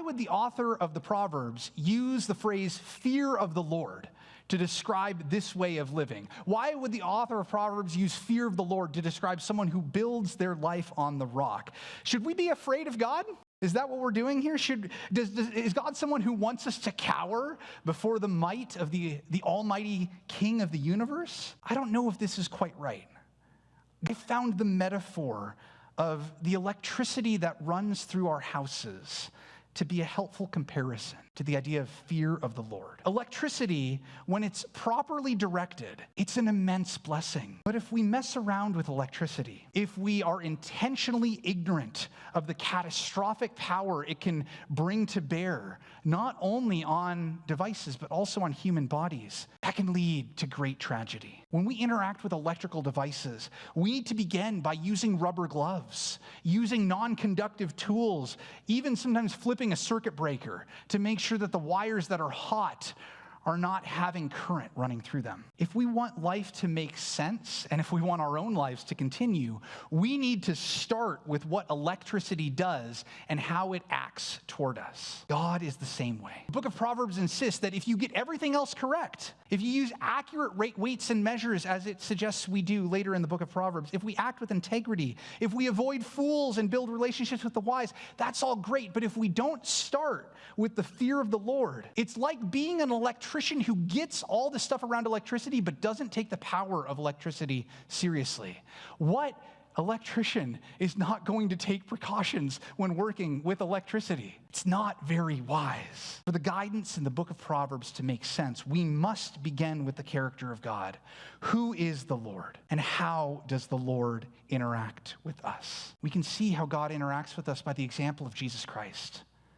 would the author of the Proverbs use the phrase fear of the Lord to describe this way of living? Why would the author of Proverbs use fear of the Lord to describe someone who builds their life on the rock? Should we be afraid of God? Is that what we're doing here? Is God someone who wants us to cower before the might of the almighty King of the universe? I don't know if this is quite right. I found the metaphor of the electricity that runs through our houses to be a helpful comparison to the idea of fear of the Lord. Electricity, when it's properly directed, it's an immense blessing. But if we mess around with electricity, if we are intentionally ignorant of the catastrophic power it can bring to bear, not only on devices, but also on human bodies, that can lead to great tragedy. When we interact with electrical devices, we need to begin by using rubber gloves, using non-conductive tools, even sometimes flipping a circuit breaker to make sure that the wires that are hot are not having current running through them. If we want life to make sense, and if we want our own lives to continue, we need to start with what electricity does and how it acts toward us. God is the same way. The book of Proverbs insists that if you get everything else correct, if you use accurate weights and measures as it suggests we do later in the book of Proverbs, if we act with integrity, if we avoid fools and build relationships with the wise, that's all great. But if we don't start with the fear of the Lord, it's like being an electrician who gets all the stuff around electricity but doesn't take the power of electricity seriously. What electrician is not going to take precautions when working with electricity? It's not very wise. For the guidance in the book of Proverbs to make sense, we must begin with the character of God. Who is the Lord? And how does the Lord interact with us? We can see how God interacts with us by the example of Jesus Christ.